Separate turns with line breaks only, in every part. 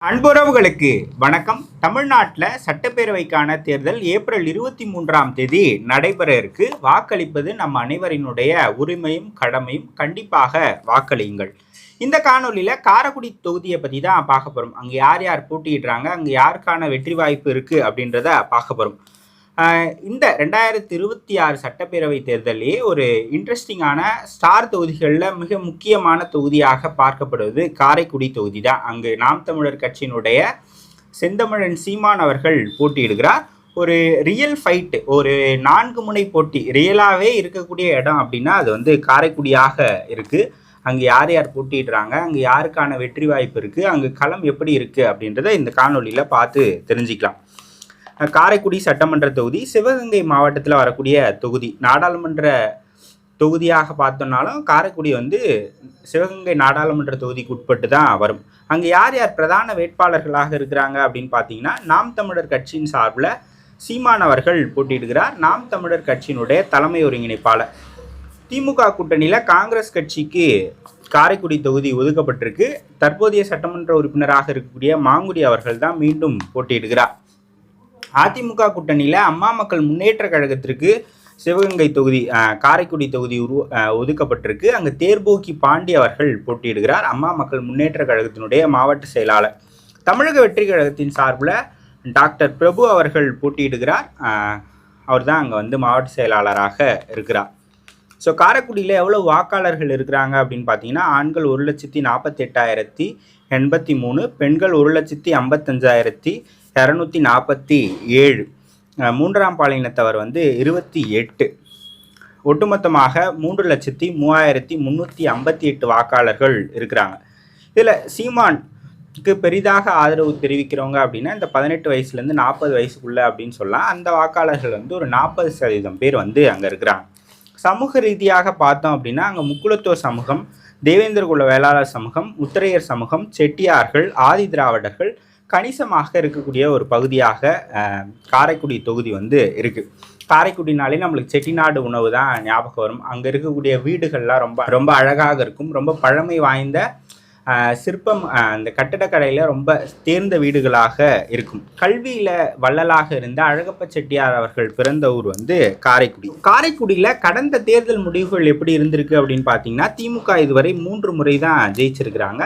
அன்புறவுகளுக்கு வணக்கம். தமிழ்நாட்டில் சட்டப்பேரவைக்கான தேர்தல் ஏப்ரல் 23ஆம் தேதி நடைபெற இருக்கு. வாக்களிப்பது நம்ம அனைவரினுடைய உரிமையும் கடமையும். கண்டிப்பாக வாக்களியுங்கள். இந்த காணொலியில் காரைக்குடி தொகுதியை பற்றி தான் பார்க்க போகிறோம். அங்கே யார் யார் போட்டியிடுறாங்க, அங்கே யாருக்கான வெற்றி வாய்ப்பு இருக்குது அப்படின்றத பார்க்க போகிறோம். இந்த 2026 சட்டப்பேரவை தேர்தலே ஒரு இன்ட்ரெஸ்டிங்கான ஸ்டார் தொகுதிகளில் மிக முக்கியமான தொகுதியாக பார்க்கப்படுவது காரைக்குடி தொகுதி தான். அங்கு நாம் தமிழர் கட்சியினுடைய செந்தமிழன் சீமான் அவர்கள் போட்டியிடுகிறார். ஒரு ரியல் ஃபைட்டு, ஒரு 4 முனை போட்டி ரியலாகவே இருக்கக்கூடிய இடம் அப்படின்னா அது வந்து காரைக்குடியாக இருக்குது. அங்கே யார் யார் போட்டிடுறாங்க, அங்கே யாருக்கான வெற்றி வாய்ப்பு இருக்குது, அங்கே களம் எப்படி இருக்குது அப்படின்றத இந்த காணொலியில் பார்த்து தெரிஞ்சுக்கலாம். காரைக்குடி சட்டமன்ற தொகுதி சிவகங்கை மாவட்டத்தில் வரக்கூடிய தொகுதி. நாடாளுமன்ற தொகுதியாக பார்த்தோம்னாலும் காரைக்குடி வந்து சிவகங்கை நாடாளுமன்ற தொகுதிக்கு உட்பட்டு தான் வரும். அங்கே யார் யார் பிரதான வேட்பாளர்களாக இருக்கிறாங்க அப்படின்னு பார்த்தீங்கன்னா, நாம் தமிழர் கட்சியின் சார்பில் சீமான் அவர்கள் போட்டியிடுகிறார். நாம் தமிழர் கட்சியினுடைய தலைமை ஒருங்கிணைப்பாளர். திமுக கூட்டணியில் காங்கிரஸ் கட்சிக்கு காரைக்குடி தொகுதி ஒதுக்கப்பட்டிருக்கு. தற்போதைய சட்டமன்ற உறுப்பினராக இருக்கக்கூடிய மாங்குடி அவர்கள் தான் மீண்டும் போட்டியிடுகிறார். அதிமுக கூட்டணியில் அம்மா மக்கள் முன்னேற்ற கழகத்திற்கு சிவகங்கை தொகுதி காரைக்குடி தொகுதி ஒதுக்கப்பட்டிருக்கு. அங்கே தேர்போக்கி பாண்டி அவர்கள் போட்டியிடுகிறார். அம்மா மக்கள் முன்னேற்ற கழகத்தினுடைய மாவட்ட செயலாளர். தமிழக வெற்றி கழகத்தின் சார்பில் டாக்டர் பிரபு அவர்கள் போட்டியிடுகிறார். அவர் தான் அங்கே வந்து மாவட்ட செயலாளராக இருக்கிறார். ஸோ காரைக்குடியில் எவ்வளோ வாக்காளர்கள் இருக்கிறாங்க அப்படின்னு பார்த்தீங்கன்னா, ஆண்கள் 1,48,083, பெண்கள் 1,55,247, மூன்றாம் பாலினத்தவர் வந்து 28. ஒட்டுமொத்தமாக 3,03,358 வாக்காளர்கள் இருக்கிறாங்க. இதில் சீமானுக்கு பெரிதாக ஆதரவு தெரிவிக்கிறவங்க அப்படின்னா இந்த 18 வயசுலேருந்து 40 வயசுக்குள்ளே அப்படின்னு சொல்லலாம். அந்த வாக்காளர்கள் வந்து ஒரு 40% பேர் வந்து அங்கே இருக்கிறாங்க. சமூக ரீதியாக பார்த்தோம் அப்படின்னா அங்கே முக்குலத்தோர் சமூகம், தேவேந்திர குல வேளாளர் சமூகம், உத்திரையர் சமூகம், செட்டியார்கள், ஆதி திராவிடர்கள் கணிசமாக இருக்கக்கூடிய ஒரு பகுதியாக காரைக்குடி தொகுதி வந்து இருக்குது. காரைக்குடினாலே நம்மளுக்கு செட்டிநாடு உணவு தான் ஞாபகம் வரும். அங்கே இருக்கக்கூடிய வீடுகள்லாம் ரொம்ப ரொம்ப அழகாக இருக்கும். ரொம்ப பழமை வாய்ந்த சிற்பம், அந்த கட்டடக்கலையில் ரொம்ப தேர்ந்த வீடுகளாக இருக்கும். கல்வியில் வள்ளலாக இருந்த அழகப்ப செட்டியார் அவர்கள் பிறந்த ஊர் வந்து காரைக்குடி. காரைக்குடியில் கடந்த தேர்தல் முடிவுகள் எப்படி இருந்திருக்கு அப்படின்னு பார்த்தீங்கன்னா, திமுக இதுவரை 3 முறை தான் ஜெயிச்சிருக்கிறாங்க.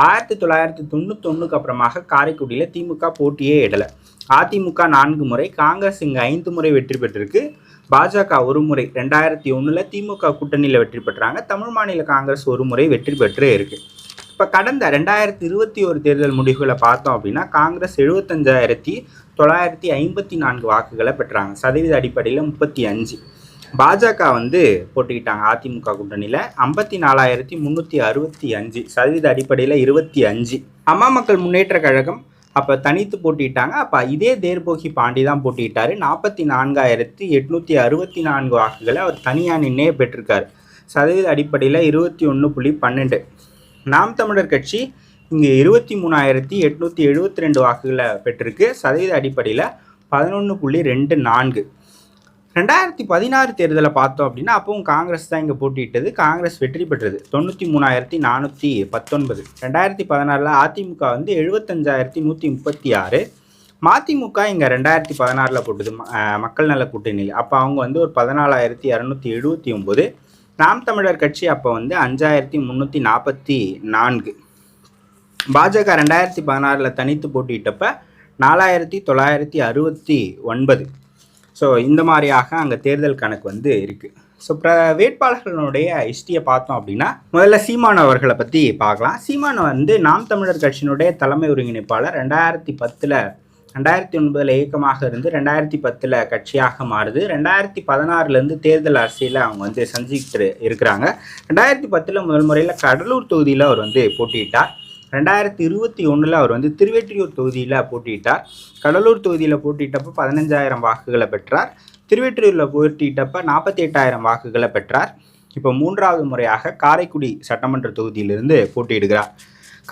1991 அப்புறமாக காரைக்குடியில் திமுக போட்டியே இடலை. அதிமுக 4 முறை, காங்கிரஸ் இங்கே 5 முறை வெற்றி பெற்றிருக்கு. பாஜக 1 முறை 2001 திமுக கூட்டணியில் வெற்றி பெற்றாங்க. தமிழ் மாநில காங்கிரஸ் 1 முறை வெற்றி பெற்று இருக்குது. இப்போ கடந்த 2021 தேர்தல் முடிவுகளை பார்த்தோம் அப்படின்னா, காங்கிரஸ் 75,954 வாக்குகளை பெற்றாங்க. சதவீத அடிப்படையில் 35. பாஜக வந்து போட்டிக்கிட்டாங்க அதிமுக கூட்டணியில் 54,365, சதவீத அடிப்படையில் 25. அம்மா மக்கள் முன்னேற்ற கழகம் அப்போ தனித்து போட்டிட்டாங்க. அப்போ இதே தேர்போக்கி பாண்டி தான் போட்டிட்டார். 44,864 வாக்குகளை அவர் தனியாக நின்னே பெற்றிருக்காரு. சதவீத அடிப்படையில் 21.12. நாம் தமிழர் கட்சி இங்கே 23,872 வாக்குகளை பெற்றிருக்கு. சதவீத அடிப்படையில் 11.24. 2016 தேர்தலை பார்த்தோம் அப்படின்னா அப்பவும் காங்கிரஸ் தான் இங்கே போட்டியிட்டது. காங்கிரஸ் வெற்றி பெற்றது 93,419. 2016 அதிமுக வந்து 75,136. மதிமுக இங்கே 2016 போட்டது மக்கள் நல கூட்டணியில். அப்போ அவங்க வந்து ஒரு 14,279. நாம் தமிழர் கட்சி அப்போ வந்து 5,344. பாஜக 2016 தனித்து போட்டியிட்டப்ப 4,969. ஸோ இந்த மாதிரியாக அங்கே தேர்தல் கணக்கு வந்து இருக்குது. ஸோ வேட்பாளர்களுடைய ஹிஸ்டரியை பார்த்தோம் அப்படின்னா, முதல்ல சீமான் அவர்களை பற்றி பார்க்கலாம். சீமான் வந்து நாம் தமிழர் கட்சியினுடைய தலைமை ஒருங்கிணைப்பாளர். 2009 இயக்கமாக இருந்து 2010 கட்சியாக மாறுது. 2016 தேர்தல் அரசியலில் அவங்க வந்து சந்திக்கிட்டு இருக்கிறாங்க. 2010 முதல் முறையில் கடலூர் தொகுதியில் அவர் வந்து போட்டியிட்டார். 2021 அவர் வந்து திருவெற்றியூர் தொகுதியில் போட்டியிட்டார். கடலூர் தொகுதியில் போட்டியிட்டப்போ 15,000 வாக்குகளை பெற்றார். திருவெற்றியூரில் போட்டியிட்டப்ப 48,000 வாக்குகளை பெற்றார். இப்போ 3வது முறையாக காரைக்குடி சட்டமன்ற தொகுதியிலிருந்து போட்டியிடுகிறார்.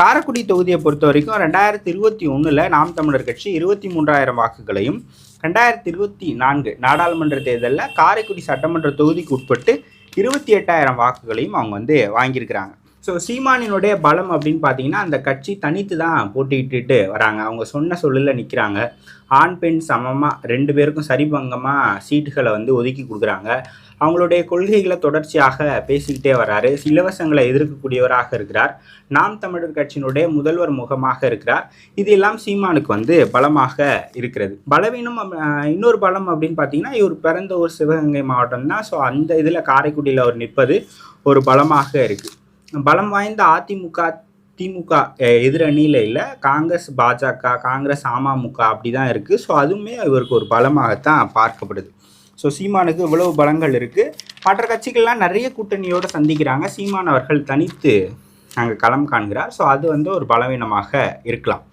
காரைக்குடி தொகுதியை பொறுத்த வரைக்கும் 2021 நாம் தமிழர் கட்சி 23,000 வாக்குகளையும், 2024 நாடாளுமன்ற தேர்தலில் காரைக்குடி சட்டமன்ற தொகுதிக்கு உட்பட்டு 28,000 வாக்குகளையும் அவங்க வந்து வாங்கியிருக்கிறாங்க. ஸோ சீமானினுடைய பலம் அப்படின்னு பார்த்தீங்கன்னா அந்த கட்சி தனித்து தான் போட்டிட்டு வராங்க. அவங்க சொன்ன சொல்லில் நிற்கிறாங்க. ஆண் பெண் சமமாக 2 பேருக்கும் சரிபங்கமாக சீட்டுகளை வந்து ஒதுக்கி கொடுக்குறாங்க. அவங்களுடைய கொள்கைகளை தொடர்ச்சியாக பேசிக்கிட்டே வர்றாரு. இலவசங்களை எதிர்க்கக்கூடியவராக இருக்கிறார். நாம் தமிழர் கட்சியினுடைய முதல்வர் முகமாக இருக்கிறார். இது எல்லாம் சீமானுக்கு வந்து பலமாக இருக்கிறது. பலவீனம் இன்னொரு பலம் அப்படின்னு பார்த்தீங்கன்னா இவர் பிறந்த ஒரு சிவகங்கை மாவட்டம் தான். ஸோ அந்த இதில் காரைக்குடியில் அவர் நிற்பது ஒரு பலமாக இருக்குது. பலம் வாய்ந்த திமுக எதிரணியில் இல்லை, காங்கிரஸ் பாஜக, காங்கிரஸ் அமமுக அப்படி தான் இருக்குது. ஸோ அதுவுமே இவருக்கு ஒரு பலமாகத்தான் பார்க்கப்படுது. ஸோ சீமானுக்கு இவ்வளவு பலங்கள் இருக்குது. மற்ற கட்சிகள்லாம் நிறைய கூட்டணியோடு சந்திக்கிறாங்க. சீமான் அவர்கள் தனித்து அங்கே களம் காண்கிறார். ஸோ அது வந்து ஒரு பலவீனமாக இருக்கலாம்.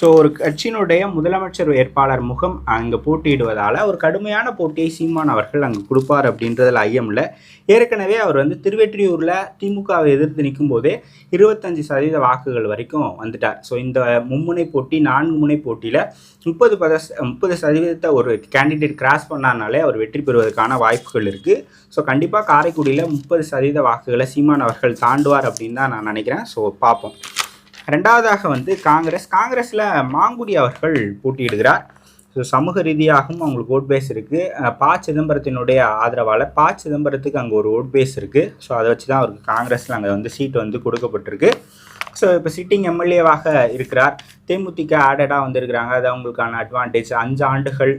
ஸோ ஒரு கட்சியினுடைய முதலமைச்சர் வேட்பாளர் முகம் அங்கே போட்டியிடுவதால் ஒரு கடுமையான போட்டியை சீமான் அவர்கள் அங்கே கொடுப்பார் அப்படின்றதில் ஐயம் இல்லை. ஏற்கனவே அவர் வந்து திருவெற்றியூரில் திமுகவை எதிர்த்து நிற்கும் போதே 25% வாக்குகள் வரைக்கும் வந்துட்டார். ஸோ இந்த மும்முனை போட்டி 4 முனை போட்டியில் 30% ஒரு கேண்டிடேட் கிராஸ் பண்ணானாலே அவர் வெற்றி பெறுவதற்கான வாய்ப்புகள் இருக்குது. ஸோ கண்டிப்பாக காரைக்குடியில் 30% வாக்குகளை சீமான் அவர்கள் தாண்டுவார் அப்படின்னு தான் நான் நினைக்கிறேன். ஸோ பார்ப்போம். ரெண்டாவதாக வந்து காங்கிரஸில் மாங்குடி அவர்கள் போட்டியிடுகிறார். ஸோ சமூக ரீதியாகவும் அவங்களுக்கு ஓட் பேஸ் இருக்குது. ப. சிதம்பரத்தினுடைய ஆதரவாளர் ப. சிதம்பரத்துக்கு அங்கே ஒரு ஓட் பேஸ் இருக்குது. ஸோ அதை வச்சு தான் அவருக்கு காங்கிரஸில் அங்கே வந்து சீட்டு வந்து கொடுக்கப்பட்டிருக்கு. ஸோ இப்போ சிட்டிங் எம்எல்ஏவாக இருக்கிறார். தேமுதிக ஆடடாக வந்திருக்கிறாங்க. அது அவங்களுக்கான அட்வான்டேஜ். 5 ஆண்டுகள்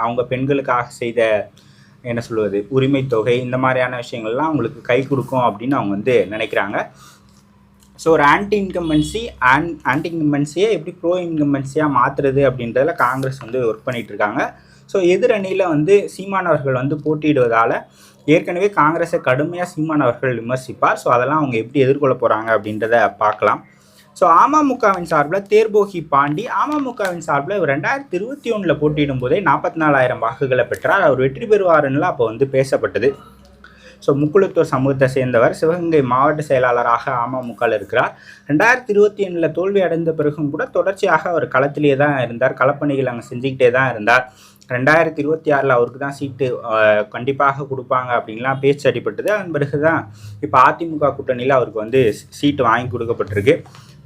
அவங்க பெண்களுக்காக செய்த என்ன சொல்வது உரிமை தொகை இந்த மாதிரியான விஷயங்கள்லாம் அவங்களுக்கு கை கொடுக்கும் அப்படின்னு அவங்க வந்து நினைக்கிறாங்க. ஸோ ஒரு ஆன்டி இன்கம்பன்சியை எப்படி ப்ரோ இன்கம்பன்சியாக மாற்றுறது அப்படின்றதில் காங்கிரஸ் வந்து ஒர்க் பண்ணிகிட்ருக்காங்க. ஸோ எதிரணியில் வந்து சீமான் அவர்கள் வந்து போட்டியிடுவதால் ஏற்கனவே காங்கிரஸை கடுமையாக சீமான் அவர்கள் விமர்சிப்பார். ஸோ அதெல்லாம் அவங்க எப்படி எதிர்கொள்ள போகிறாங்க அப்படின்றத பார்க்கலாம். ஸோ அமமுகவின் சார்பில் தேர்போகி பாண்டி அமமுகவின் சார்பில் 2021 போட்டியிடும் போதே 44,000 வாக்குகளை பெற்றார். அவர் வெற்றி பெறுவாருன்னா அப்போ வந்து பேசப்பட்டது. ஸோ முக்குளத்தூர் சமூகத்தை சேர்ந்தவர். சிவகங்கை மாவட்ட செயலாளராக அமமுகவில் இருக்கிறார். 2021 தோல்வி அடைந்த பிறகும் கூட தொடர்ச்சியாக அவர் களத்திலே தான் இருந்தார். களப்பணிகள் அங்கே செஞ்சுக்கிட்டே தான் இருந்தார். 2026 அவருக்கு தான் சீட்டு கண்டிப்பாக கொடுப்பாங்க அப்படின்லாம் பேச்சு அடிப்பட்டது. அதன் பிறகு தான் இப்போ அதிமுக கூட்டணியில் அவருக்கு வந்து சீட்டு வாங்கி கொடுக்கப்பட்டிருக்கு.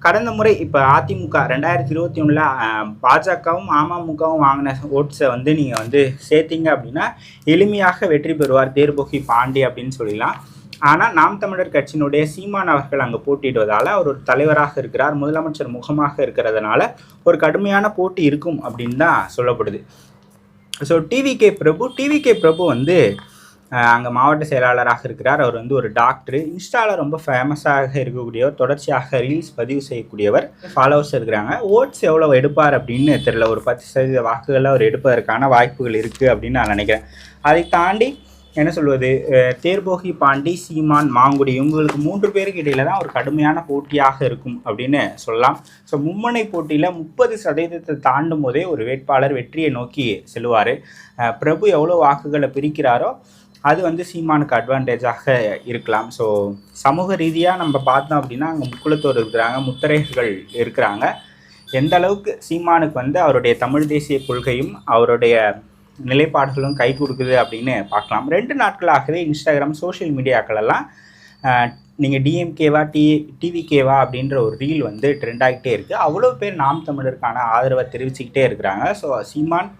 கடந்த முறை இப்போ அதிமுக 2021 பாஜகவும் அமமுகவும் வாங்கின ஓட்ஸை வந்து நீங்கள் வந்து சேர்த்திங்க அப்படின்னா எளிமையாக வெற்றி பெறுவார் தேர்போகி பாண்டி அப்படின்னு சொல்லலாம். ஆனால் நாம் தமிழர் கட்சியினுடைய சீமான் அவர்கள் அங்கே போட்டியிடுவதால் அவர் ஒரு தலைவராக இருக்கிறார். முதலமைச்சர் முகமாக இருக்கிறதுனால ஒரு கடுமையான போட்டி இருக்கும் அப்படின்னு தான் சொல்லப்படுது. ஸோ டிவிகே பிரபு வந்து அங்கே மாவட்ட செயலாளராக இருக்கிறார். அவர் வந்து ஒரு டாக்டர். இன்ஸ்டாவில் ரொம்ப ஃபேமஸாக இருக்கக்கூடியவர். தொடர்ச்சியாக ரீல்ஸ் பதிவு செய்யக்கூடியவர். ஃபாலோவர்ஸ் இருக்கிறாங்க. ஓட்ஸ் எவ்வளோ எடுப்பார் அப்படின்னு தெரியல. ஒரு 10% வாக்குகளில் அவர் எடுப்பதற்கான வாய்ப்புகள் இருக்குது அப்படின்னு நான் நினைக்கிறேன். அதை தாண்டி என்ன சொல்வது தேர்போகி பாண்டி, சீமான், மாங்குடி இவங்களுக்கு 3 பேருக்கு இடையில தான் ஒரு கடுமையான போட்டியாக இருக்கும் அப்படின்னு சொல்லலாம். ஸோ மும்முனை போட்டியில் 30% தாண்டும் போதே ஒரு வேட்பாளர் வெற்றியை நோக்கி செல்வார். பிரபு எவ்வளோ வாக்குகளை பிரிக்கிறாரோ அது வந்து சீமானுக்கு அட்வான்டேஜாக இருக்கலாம். ஸோ சமூக ரீதியாக நம்ம பார்த்தோம் அப்படின்னா அங்கே முக்குளத்தோர் இருக்கிறாங்க, முத்தரையர்கள் இருக்கிறாங்க. எந்த அளவுக்கு சீமானுக்கு வந்து அவருடைய தமிழ் தேசிய கொள்கையும் அவருடைய நிலைப்பாடுகளும் கை கொடுக்குது அப்படின்னு பார்க்கலாம். 2 நாட்களாகவே இன்ஸ்டாகிராம் சோஷியல் மீடியாக்களெல்லாம் நீங்கள் டிஎம்கேவா டிவிகேவா அப்படின்ற ஒரு ரீல் வந்து ட்ரெண்ட் ஆகிட்டே இருக்குது. அவ்வளோ பேர் நாம் தமிழருக்கான ஆதரவை தெரிவிச்சுக்கிட்டே இருக்கிறாங்க. ஸோ சீமான்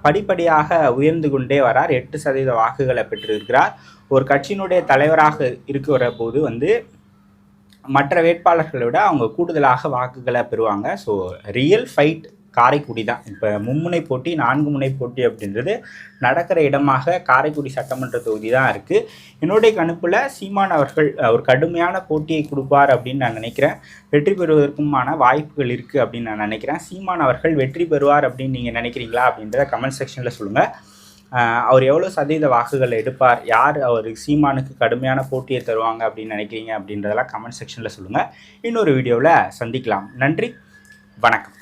படிப்படியாக உயர்ந்து கொண்டே வரார். 8% வாக்குகளை பெற்றிருக்கிறார். ஒரு கட்சியினுடைய தலைவராக இருக்கிற போது வந்து மற்ற வேட்பாளர்களை விட அவங்க கூடுதலாக வாக்குகளை பெறுவாங்க. ஸோ ரியல் ஃபைட் காரைக்குடி தான். இப்போ மும்முனை போட்டி 4 முனை போட்டி அப்படின்றது நடக்கிற இடமாக காரைக்குடி சட்டமன்ற தொகுதி தான் இருக்குது. என்னுடைய கணிப்பில் சீமான் அவர்கள் ஒரு கடுமையான போட்டியை கொடுப்பார் அப்படின்னு நான் நினைக்கிறேன். வெற்றி பெறுவதற்குமான வாய்ப்புகள் இருக்குது அப்படின்னு நான் நினைக்கிறேன். சீமான் அவர்கள் வெற்றி பெறுவார் அப்படின்னு நீங்கள் நினைக்கிறீங்களா அப்படின்றத கமெண்ட் செக்ஷனில் சொல்லுங்கள். அவர் எவ்வளோ சதவீத வாக்குகள் எடுப்பார், யார் அவருக்கு சீமானுக்கு கடுமையான போட்டியை தருவாங்க அப்படின்னு நினைக்கிறீங்க அப்படின்றதெல்லாம் கமெண்ட் செக்ஷனில் சொல்லுங்கள். இன்னொரு வீடியோவில் சந்திக்கலாம். நன்றி, வணக்கம்.